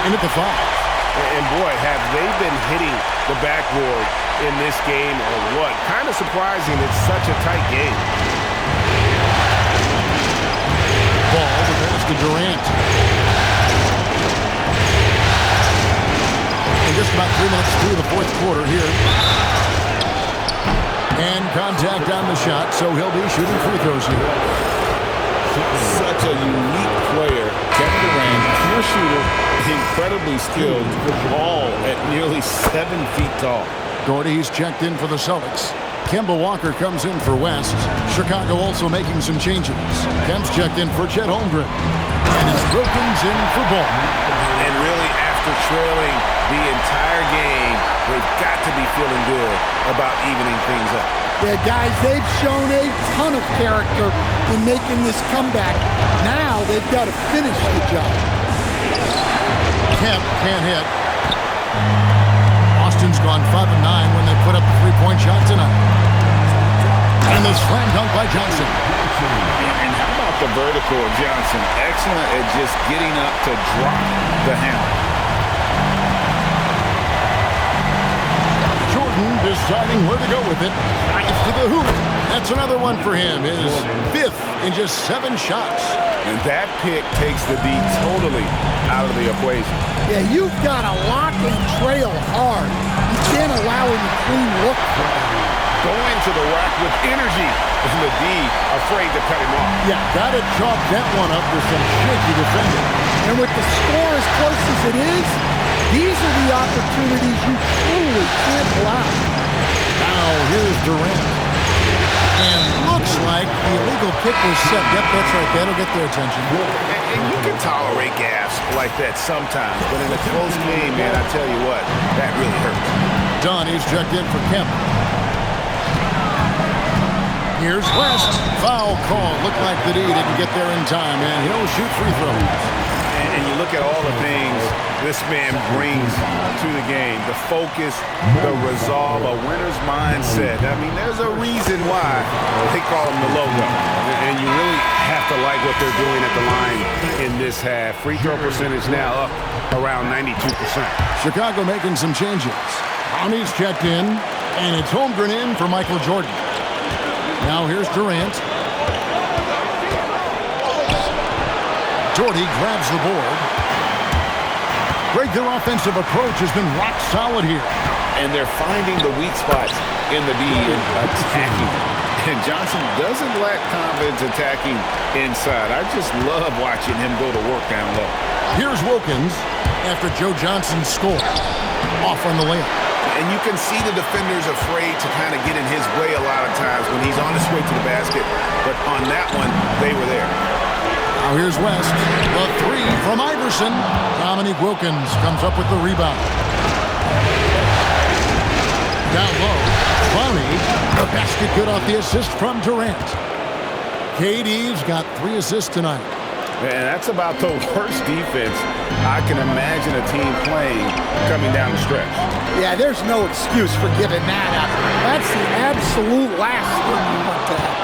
in at the 5. And boy, have they been hitting the backboard in this game or what? Kind of surprising it's such a tight game. Ball, the pass to Durant. And just about 3 minutes through the fourth quarter here. And contact on the shot, so he'll be shooting free throws here. Such a unique player. Kevin Durant, pure shooter, incredibly skilled, all at nearly 7 feet tall. Doherty's checked in for the Celtics. Kemba Walker comes in for West. Chicago also making some changes. Kemp's checked in for Chet Holmgren. And it's Wilkins in for Ball. And really, after trailing the entire game, they've got to be feeling good about evening things up. Yeah, guys, they've shown a ton of character in making this comeback. Now they've got to finish the job. Kemp can't hit. Austin's gone 5 of 9 when they put up a three-point shot tonight. And the slam dunk by Johnson. And how about the vertical of Johnson? Excellent at just getting up to drop the hammer. Jordan deciding where to go with it. Drives to the hoop. That's another one for him. His 5th in just 7 shots. And that pick takes the D totally out of the equation. Yeah, you've got to lock and trail hard. You can't allow him a clean look. Going to the rack with energy. And the D afraid to cut him off. Yeah, got to chalk that one up with some shaky defending. And with the score as close as it is, these are the opportunities you truly can't allow. Now here's Durant. And looks like the illegal kick was set. Yep, that's right. That'll get their attention. And you can tolerate gaffes like that sometimes, but in a close game, man, I tell you what, that really hurts. Dunn is checked in for Kemp. Here's West. Foul call. Looked like the D didn't get there in time, and he'll shoot free throws. And you look at all the things this man brings to the game. The focus, the resolve, a winner's mindset. I mean, there's a reason why they call him the logo. And you really have to like what they're doing at the line in this half. Free throw percentage now up around 92%. Chicago making some changes. Brownie's checked in, and it's Holmgren in for Michael Jordan. Now here's Durant. Doherty grabs the board. Greg, their offensive approach has been rock solid here. And they're finding the weak spots in the D and attacking. And Johnson doesn't lack confidence attacking inside. I just love watching him go to work down low. Here's Wilkins after Joe Johnson's score. Off on the layup. And you can see the defenders afraid to kind of get in his way a lot of times when he's on his way to the basket. But on that one, they were there. Now here's West. The 3 from Iverson. Dominique Wilkins comes up with the rebound. Down low. Clowney. The basket good off the assist from Durant. KD's got 3 assists tonight. And that's about the worst defense I can imagine a team playing coming down the stretch. Yeah, there's no excuse for giving that up. That's the absolute last thing you want to have.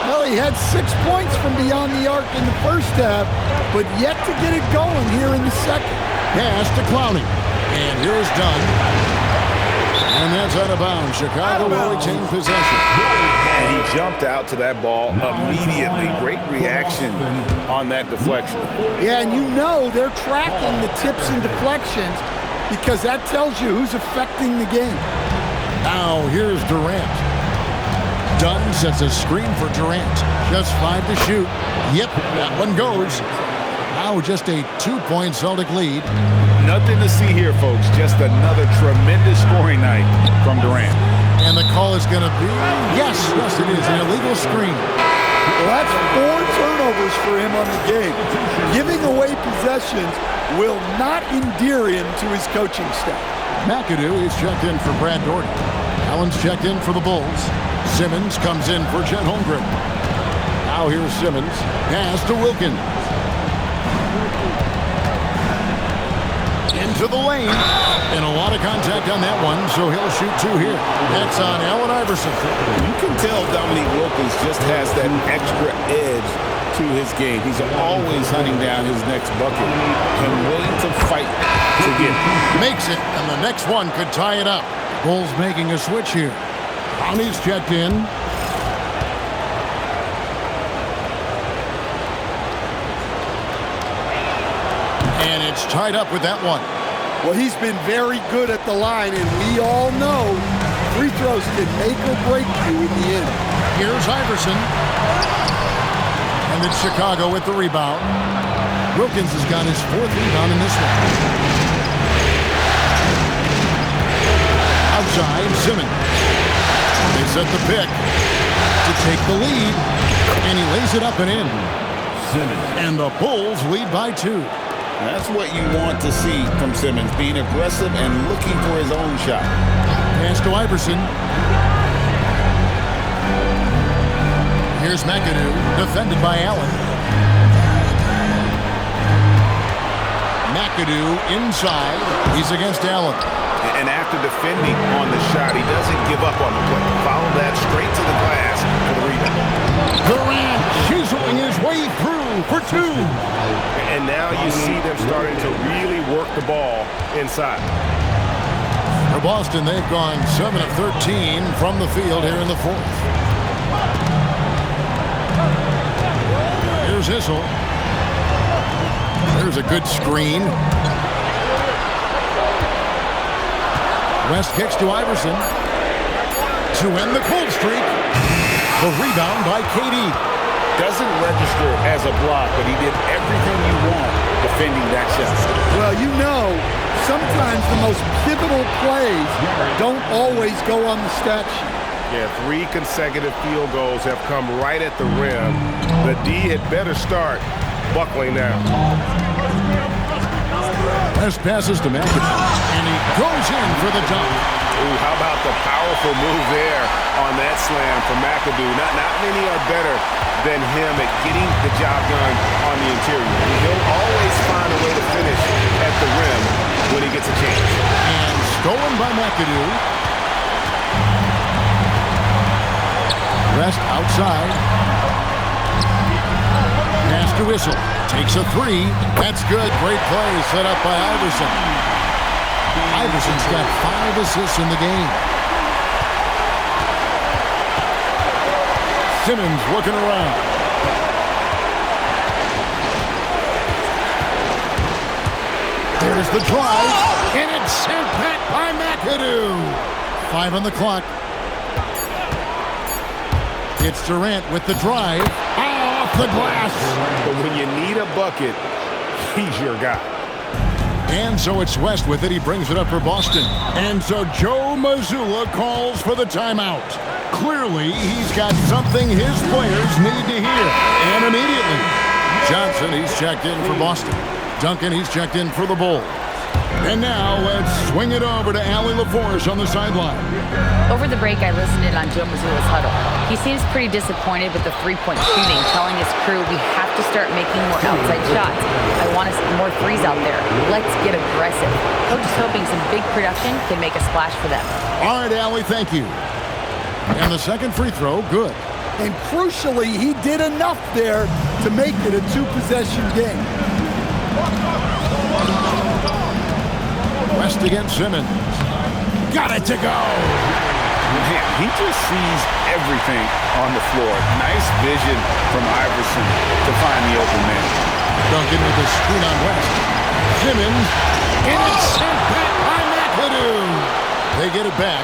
Well, he had 6 points from beyond the arc in the first half, but yet to get it going here in the second. Pass to Clowney. And here's Dunn. And that's out of bounds. Chicago will retain possession. And he jumped out to that ball immediately. Great reaction on that deflection. Yeah, and you know they're tracking the tips and deflections because that tells you who's affecting the game. Now here's Durant. Dunn sets a screen for Durant. Just 5 to shoot. Yep, that one goes. Now just a 2-point Celtic lead. Nothing to see here, folks. Just another tremendous scoring night from Durant. And the call is going to be, yes, it is, an illegal screen. Well, that's 4 turnovers for him on the game. Giving away possessions will not endear him to his coaching staff. McAdoo is checked in for Brad Doherty. Allen's checked in for the Bulls. Simmons comes in for Chet Holmgren. Now here's Simmons. Pass to Wilkins. Into the lane. And a lot of contact on that one, so he'll shoot 2 here. That's on Allen Iverson. You can tell Dominique Wilkins just has that extra edge to his game. He's always hunting down his next bucket and willing to fight get it. Makes it, and the next one could tie it up. Bulls making a switch here. Conley's checked in. And it's tied up with that one. Well, he's been very good at the line, and we all know free throws can make or break you in the end. Here's Iverson. And it's Chicago with the rebound. Wilkins has got his 4th rebound in this one. Outside, Simmons. They set the pick to take the lead, and he lays it up and in. Simmons. And the Bulls lead by 2. That's what you want to see from Simmons, being aggressive and looking for his own shot. Pass to Iverson. Here's McAdoo, defended by Allen. McAdoo inside. He's against Allen. And after defending on the shot, he doesn't give up on the play. Follow that straight to the glass for the rebound. Durant chiseling his way through for 2. And now you see them starting to really work the ball inside. For Boston, they've gone 7 of 13 from the field here in the 4th. Here's Issel. There's a good screen. West kicks to Iverson to end the cold streak. The rebound by KD. Doesn't register as a block, but he did everything you want defending that shot. Well, you know, sometimes the most pivotal plays don't always go on the stat sheet. Yeah, 3 consecutive field goals have come right at the rim. The D had better start buckling now. West passes to McAdoo, and he goes in for the dunk. Ooh, how about the powerful move there on that slam from McAdoo? Not many are better than him at getting the job done on the interior. He'll always find a way to finish at the rim when he gets a chance. And stolen by McAdoo. West outside. Pass to Issel. Takes a 3. That's good. Great play set up by Iverson. Iverson's got 5 assists in the game. Simmons looking around. There's the drive, and it's sent back by McAdoo. 5 on the clock. It's Durant with the drive. Off the glass. But when you need a bucket, he's your guy. And so it's West with it. He brings it up for Boston. And so Joe Mazzulla calls for the timeout. Clearly, he's got something his players need to hear. And immediately, Johnson, he's checked in for Boston. Duncan, he's checked in for the Bulls. And now let's swing it over to Allie LaForce on the sideline. Over the break, I listened in on Joe Mazzulla's huddle. He seems pretty disappointed with the three-point shooting, telling his crew we have to start making more outside shots. I want to see more threes out there. Let's get aggressive. Coach is hoping some big production can make a splash for them. All right, Allie, thank you. And the second free throw, good. And crucially, he did enough there to make it a 2-possession game. West against Simmons. Got it to go. Man, he just sees everything on the floor. Nice vision from Iverson to find the open man. Duncan with the screen on West. Simmons, and it's sent back by McAdoo. They get it back.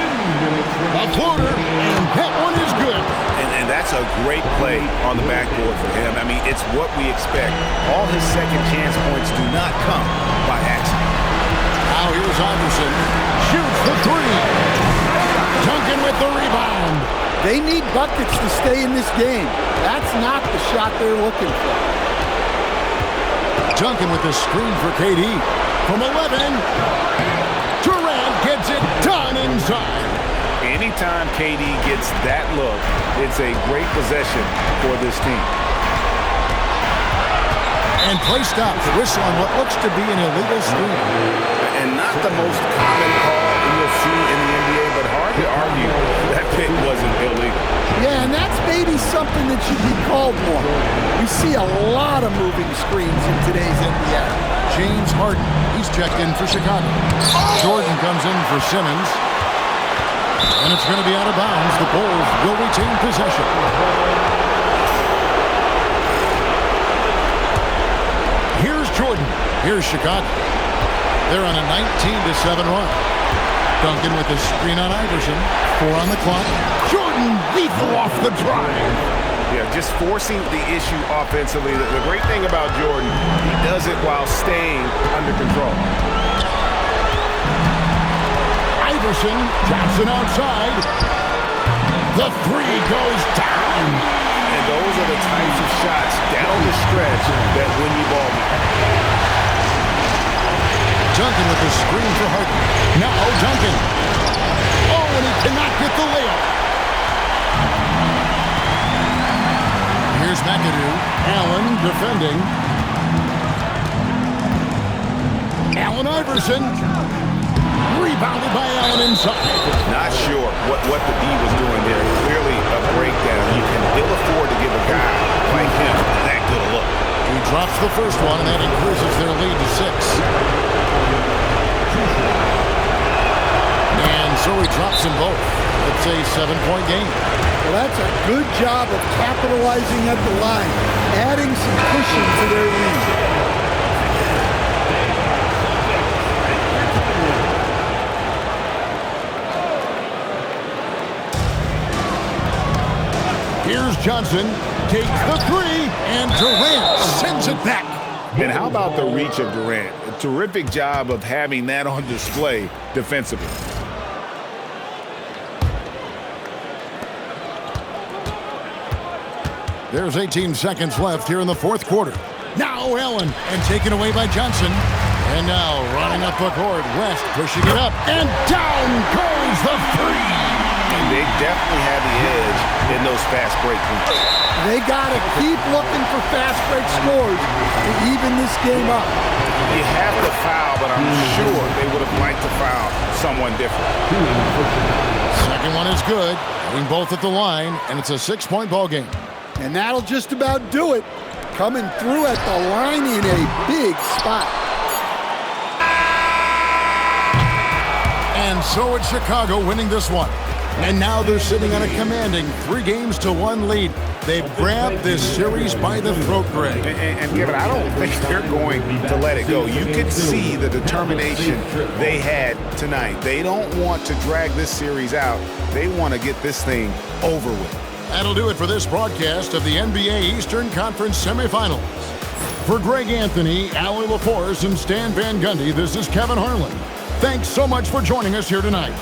A floater, and that one is good. And that's a great play on the backboard for him. I mean, it's what we expect. All his second chance points do not come by accident. Now here's Iverson. Shoots the 3. Duncan with the rebound. They need buckets to stay in this game. That's not the shot they're looking for. Duncan with the screen for KD. From 11. Durant gets it done inside. Anytime KD gets that look, it's a great possession for this team. And play stops. Whistle on what looks to be an illegal screen. And not the most common call you'll see in the NBA, but hard to argue that pick wasn't illegal. Yeah, and that's maybe something that should be called more. We see a lot of moving screens in today's NBA. James Harden. He's checked in for Chicago. Jordan comes in for Simmons. And it's going to be out of bounds. The Bulls will retain possession. Here's Jordan. Here's Chicago. They're on a 19-7 run. Duncan with the screen on Iverson. 4 on the clock. Jordan lethal off the drive. Yeah, just forcing the issue offensively. The great thing about Jordan, he does it while staying under control. Iverson, Johnson outside. The three goes down. And those are the types of shots down the stretch that win you ball games. Duncan with the screen for Harden. Now Duncan. Oh, and he cannot get the layup. Here's McAdoo. Allen defending. Allen Iverson. Rebounded by Allen inside. Not sure what the D was doing there. Clearly a breakdown. You can ill afford to give a guy like him that good a look. He drops the first one, and that increases their lead to 6. And so he drops them both. It's a 7-point game. Well, that's a good job of capitalizing at the line, adding some cushion to their lead. Here's Johnson, takes the three, and Durant sends it back. And how about the reach of Durant? A terrific job of having that on display defensively. There's 18 seconds left here in the fourth quarter. Now Allen, and taken away by Johnson. And now running up the court, West pushing it up, and down goes the three. And they definitely have the edge in those fast break moves. They got to keep looking for fast break scores to even this game up. You have to foul, but I'm sure they would have liked to foul someone different. Second one is good. Hitting both at the line, and it's a 6-point ball game. And that'll just about do it. Coming through at the line in a big spot. And so it's Chicago winning this one. And now they're sitting on a commanding 3-1 lead. They've grabbed this series by the throat, Greg. And Kevin, I don't think they're going to let it go. You could see the determination they had tonight. They don't want to drag this series out. They want to get this thing over with. That'll do it for this broadcast of the NBA Eastern Conference semifinals. For Greg Anthony, Allie LaForce, and Stan Van Gundy, this is Kevin Harlan. Thanks so much for joining us here tonight.